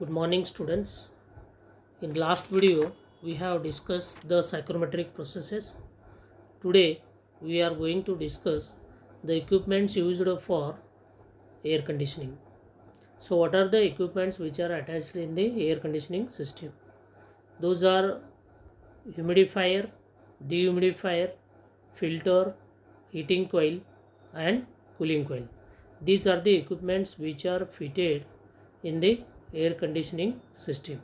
Good morning, students. In last video, we have discussed the psychrometric processes. Today, we are going to discuss the equipments used for air conditioning. So, what are the equipments which are attached in the air conditioning system? Those are humidifier, dehumidifier, filter, heating coil, and cooling coil. These are the equipments which are fitted in the air conditioning system.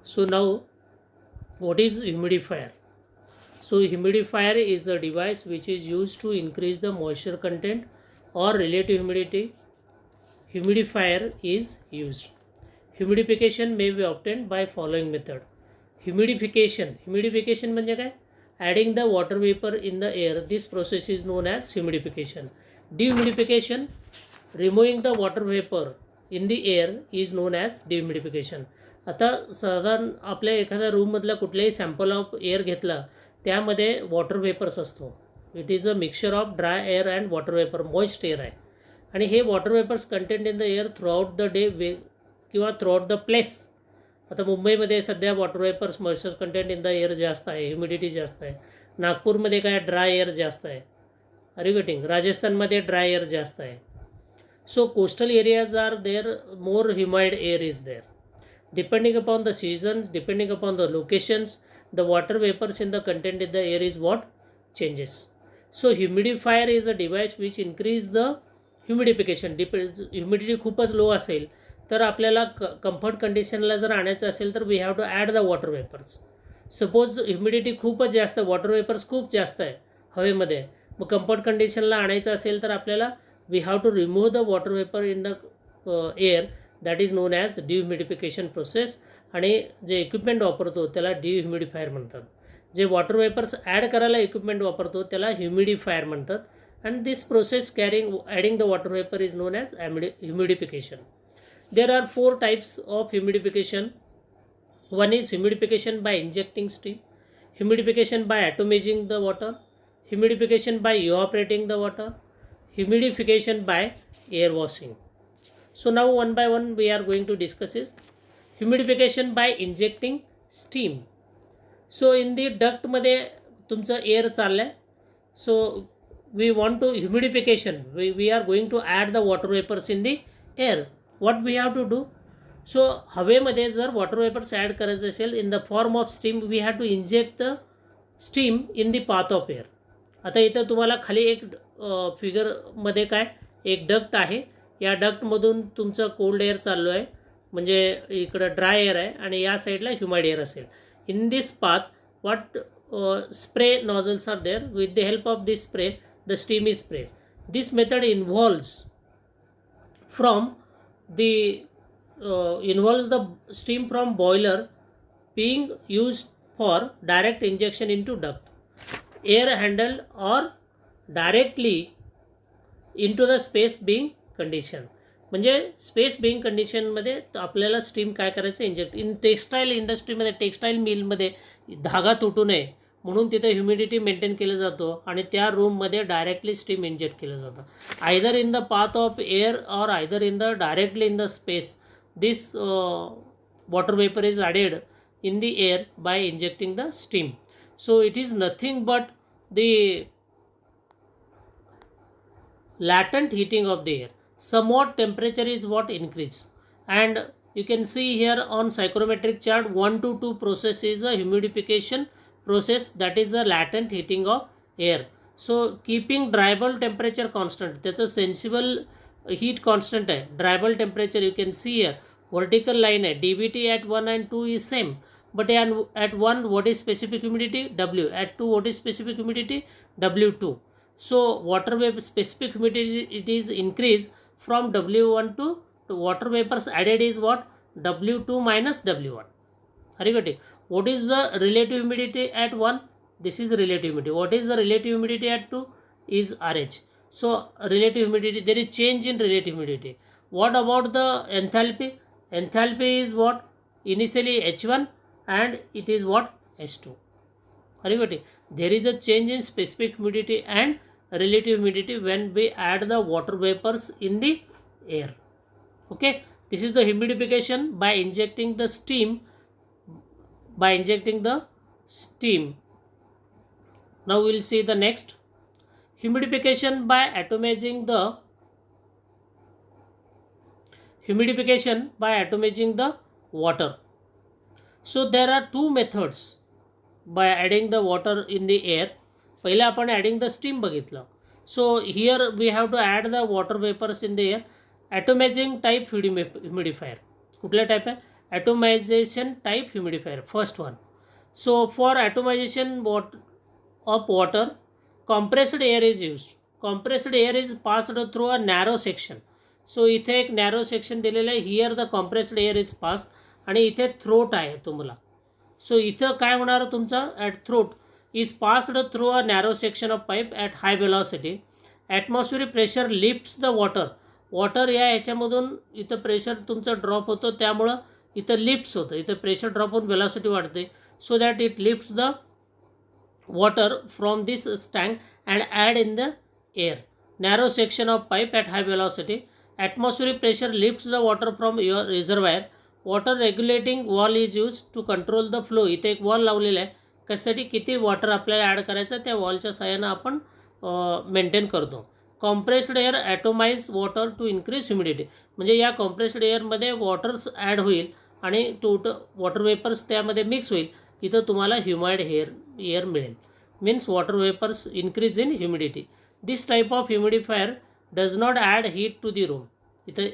So now, what is humidifier? So humidifier is a device which is used to increase the moisture content or relative humidity. Humidifier is used. Humidification may be obtained by following method. Humidification म्हणजे काय? Adding the water vapor in the air. This process is known as humidification. Dehumidification, removing the water vapor in the air is known as dehumidification. आता साधारण आपल्या एखाद्या रूममधला कुठल्याही sample of air घेतला त्यामध्ये water vapours असतो. It is a mixture of dry air and water vapour, moist air आहे. आणि हे water vapours content in the air throughout the day किंवा थ्रूआउट द प्लेस. आता मुंबईमध्ये सध्या water vapours moisture content in the air जास्त आहे, humidity जास्त आहे. नागपूरमध्ये काय ड्राय एअर जास्त आहे. अरिगटिंग राजस्थानमध्ये ड्राय एअर जास्त आहे. So coastal areas are there, more humid air is there. Depending upon the seasons, depending upon the locations, the water vapors in the content in the air is what changes. So humidifier is a device which increase the humidification. Humidity खूपच लो असेल तर आपल्याला comfort कंडिशनला जर आणायचं असेल तर we have to add the water vapours. Suppose humidity खूपच जास्त, वॉटर वेपर्स खूप जास्त आहे हवेमध्ये, मग कम्फर्ट कंडिशनला आणायचं असेल तर आपल्याला we have to remove the water vapor in the air, that is known as dehumidification process. आणि जे इक्विपमेंट वापरतो त्याला डिह्युमिडिफायर म्हणतात. जे वॉटर वेपर्स ॲड करायला इक्विपमेंट वापरतो त्याला ह्युमिडिफायर म्हणतात. And this process adding the water vapour is known as humidification. There are 4 types of humidification. One is humidification by injecting steam, humidification by atomising the water, humidification by evaporating the water, humidification by air washing. So now one by one we are going to discuss it. Humidification by injecting steam. So in the duct मध्ये तुमचं air चाललं आहे. So we want to humidification. We are going to add the water vapors in the air. What we have to do? So हवेमध्ये जर water vapours add करायचं असेल in the form of steam, we have to inject the steam in the path of air. आता इथं तुम्हाला खाली एक फिगरमध्ये काय एक डक्ट आहे. या डक्टमधून तुमचं कोल्ड एअर चाललो आहे, म्हणजे इकडं ड्राय एअर आहे आणि या साईडला ह्युमिड एअर असेल. In this path what spray nozzles are there. With the help of this spray the steam is spray. This method involves the steam from boiler being used for direct injection into duct, air handled or directly into the space being conditioned. म्हणजे space Bing कंडिशनमध्ये आपल्याला steam काय करायचं inject. इन textile इंडस्ट्रीमध्ये, textile मिलमध्ये धागा तुटू नये म्हणून तिथे ह्युमिडिटी मेंटेन केलं जातो आणि त्या रूममध्ये डायरेक्टली स्टीम इंजेक्ट केलं जातं. Either in the path of air or either in the directly in the space. This water vapour is added in the air by injecting the steam. So it is nothing but the latent heating of the air. Somewhat temperature is what increase, and you can see here on psychrometric chart 1 to 2 process is a humidification process, that is a latent heating of air. So keeping dry bulb temperature constant, that's a sensible heat constant है. Dry bulb temperature you can see here vertical line है. dBT at 1 and 2 is same, but at 1 what is specific humidity? W. At 2 what is specific humidity? W2. So water vapor specific humidity it is increased from W1 to water vapors added is what? W2 minus W1. Are you getting? What is the relative humidity at 1? This is relative humidity. What is the relative humidity at 2? Is RH. So relative humidity, there is change in relative humidity. What about the enthalpy? Enthalpy is what? Initially H1 and it is what? H2. Are you getting? There is a change in specific humidity and relative humidity when we add the water vapors in the air. Okay. This is the humidification by injecting the steam. Now we will see the next. Humidification by atomizing the water. So there are two methods by adding the water in the air. पहिले आपण adding the steam बघितलं. So here we have to add the water vapors in the air. Atomizing type humidifier. कुठल्या type आहे? Atomization type humidifier. First one. So for atomization of water, compressed air is used. Compressed air is passed through a narrow section. So इथे एक narrow section दिलेलं आहे. Here the compressed air is passed आणि इथे throat आहे तुम्हाला. So इथं काय होणार तुमचा at throat is passed through a narrow section of pipe at high velocity. Atmospheric pressure lifts the water. Water या ह्याच्यामधून इथं प्रेशर तुमचं ड्रॉप होतं त्यामुळं इथं लिफ्ट्स होतं. इथं प्रेशर ड्रॉप होऊन वेलॉसिटी वाढते. So that it lifts the water from this tank and add in the air. Narrow section of pipe at high velocity. Atmospheric pressure lifts the water from your reservoir. Water regulating valve is use to control the flow. इथे एक wall लावलेला आहे. कशासाठी? किती water आपल्याला add करायचं त्या वॉलच्या साहाय्यानं आपण मेंटेन करतो. Compressed air atomise water to increase humidity. म्हणजे या कॉम्प्रेस्ड एअरमध्ये वॉटर्स ॲड होईल आणि वॉटर वेपर्स त्यामध्ये मिक्स होईल. इथं तुम्हाला ह्युमाइड एअर मिळेल. Means water vapours increase in humidity. This type of humidifier does not add heat to the room. इथं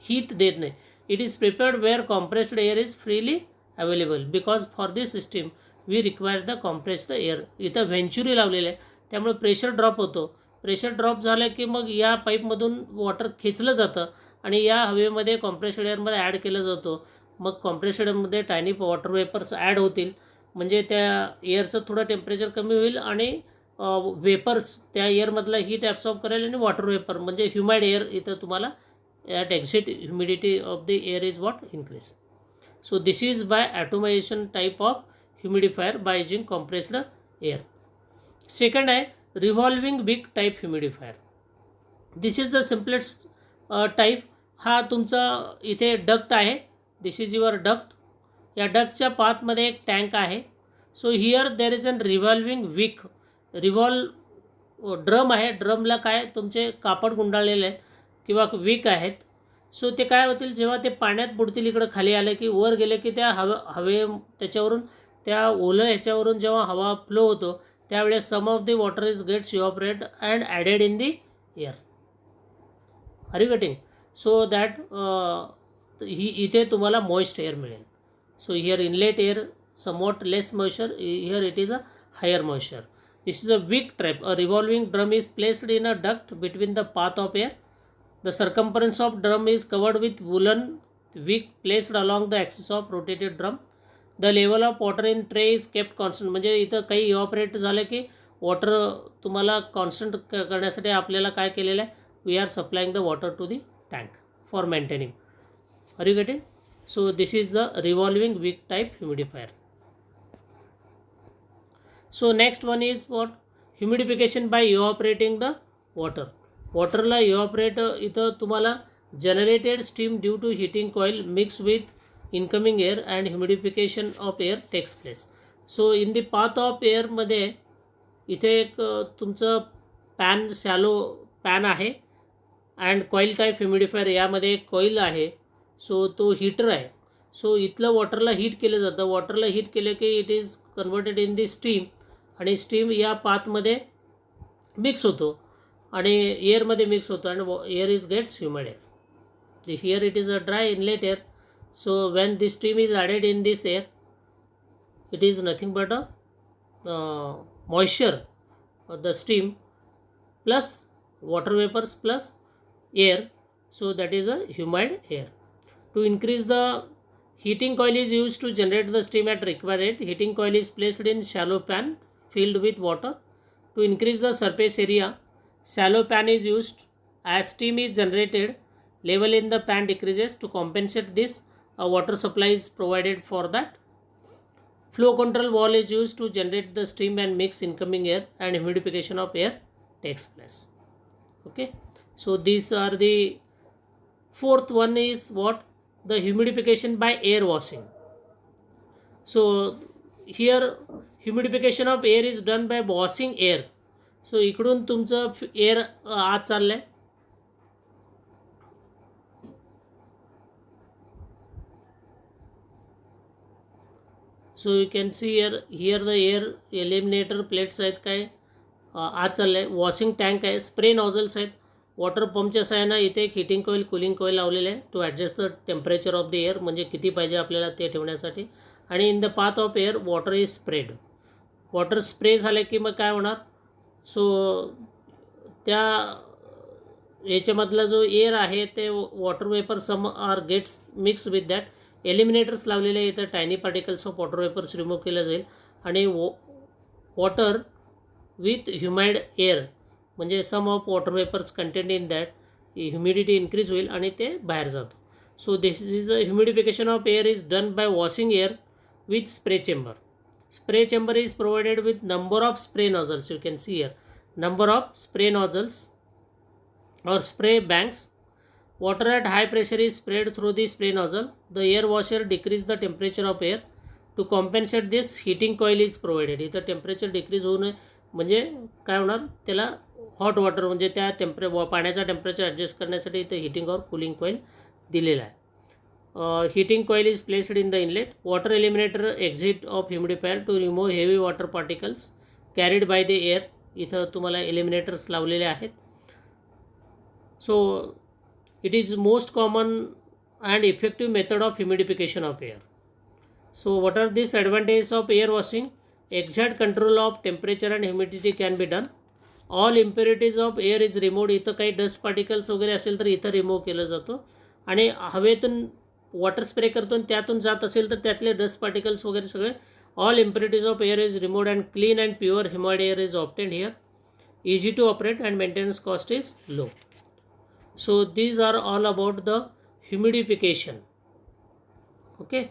हीट देत नाही. It is prepared where compressed air is freely available. Because for this system we require the compressed air. इथं venturi लावलेलं आहे त्यामुळे pressure drop होतो. Pressure drop झालं की मग या पाईपमधून वॉटर खेचलं जातं आणि या हवेमध्ये कॉम्प्रेस्ड एअरमध्ये ॲड केलं जातो. मग कॉम्प्रेस्ड एअरमध्ये टायनी वॉटर वेपर्स ॲड होतील. म्हणजे त्या एअरचं थोडं टेम्परेचर कमी होईल आणि वेपर्स त्या एअरमधला हीट ॲब्सॉर्ब करेल आणि वॉटर वेपर म्हणजे ह्युमाइड एअर इथं तुम्हाला at exit humidity of the air is what increase. So this is by atomisation type of humidifier by using compressed air. Second आहे revolving wick type humidifier. This is the simplest type. हा तुमचा इथे duct आहे. This is your duct. या डक्टच्या पाथमध्ये एक tank आहे. So here there is an revolving wick. Drum आहे. ड्रमला काय तुमचे कापड गुंडाळलेले आहेत किंवा विक आहेत. सो ते काय होतील जेव्हा ते पाण्यात बुडतील इकडं खाली आले की वर गेले की त्या हवे त्याच्यावरून त्या ओलं ह्याच्यावरून जेव्हा हवा फ्लो होतो त्यावेळेस some of the water is gets evaporate and added in the air. Are you getting? So that इथे तुम्हाला मॉइस्ट एअर मिळेल. So here inlet air somewhat less moisture. Here it is a higher moisture. This is a wick trap. A revolving drum is placed in a duct between the path of air. The circumference of drum is covered with woolen wick placed along the axis of rotated drum. The level of water in tray is kept constant. म्हणजे इथं काही इव्हॉपरेट झालं की water तुम्हाला constant करण्यासाठी आपल्याला काय केलेलं आहे? We are supplying the water to the tank for maintaining. Are you getting? So this is the revolving wick type humidifier. So next one is what? Humidification by evaporating the water. वॉटरला evaporate इथं तुम्हाला generated steam due to heating coil mix with incoming air and humidification of air takes place. So in the path of एअरमध्ये इथे एक तुमचं shallow pan आहे and coil type humidifier. यामध्ये एक कॉईल आहे. सो तो हीटर आहे. सो इथलं वॉटरला हीट केलं जातं. वॉटरला हीट केलं की it is converted in the steam आणि स्टीम या पाथमध्ये मिक्स होतो आणि एअरमध्ये मिक्स होतो आणि air is gets humid air. Here it is a dry inlet air. So when this steam is added in this air it is nothing but a moisture of the steam plus water vapors plus air. So that is a humid air. To increase the heating coil is used to generate the steam at required rate. Heating coil is placed in shallow pan filled with water. To increase the surface area, shallow pan is used. As steam is generated, level in the pan decreases. To compensate this, a water supply is provided for that. Flow control valve is used to generate the steam and mix incoming air, and humidification of air takes place. Okay, so these are the fourth one is what? the humidification by air washing. So here humidification of air is done by washing air. So इकडून तुमचं air आत चाललंय. So you can see here the air eliminator plates आहेत काय आत चाललंय. Washing tank आहे, spray नॉझल्स आहेत. वॉटर पंपच्या सहाय्यानं इथे एक हिटिंग कॉईल कूलिंग कॉईल लावलेले आहे to adjust the temperature of the air, म्हणजे किती पाहिजे आपल्याला ते ठेवण्यासाठी. आणि in the path of air water is spread. Water spray झाले की मग काय होणार, सो त्या याच्यामधला जो एअर आहे ते water vapour some are gets mix with that. Eliminators लावलेले इथं tiny particles of water vapours remove केलं जाईल आणि वॉटर विथ ह्युमाइड एअर म्हणजे some of water vapours content in that humidity increase होईल आणि ते बाहेर जातो. So this is a humidification of air is done by washing air with spray chamber. Spray chamber is provided with number of spray nozzles. You can see here number of spray nozzles or spray banks. Water at high pressure is sprayed through the spray nozzle. The air washer decrease the temperature of air. To compensate this, heating coil is provided. इथं temperature decrease होऊ नये म्हणजे काय होणार, त्याला hot water म्हणजे त्या पाण्याचा टेम्परेचर ॲडजस्ट करण्यासाठी इथं हिटिंग और कूलिंग कॉईल दिलेला आहे. Heating coil is placed in the inlet. Water eliminator exit of humidifier to remove heavy water particles carried by the air. इथं तुम्हाला eliminators लावलेले आहेत. So it is most common and effective method of humidification of air. So what are these advantages of air washing? Exact control of temperature and humidity can be done. All impurities of air is removed. इथं काही dust particles वगैरे असेल तर इथं remove केलं जातो आणि हवेतून water spray करतो आणि त्यातून जात असेल तर त्यातले डस्ट पार्टिकल्स वगैरे सगळे all impurities of air is removed and clean and pure humid air is obtained here. Easy to operate and maintenance cost is low. So these are all about the humidification. Okay.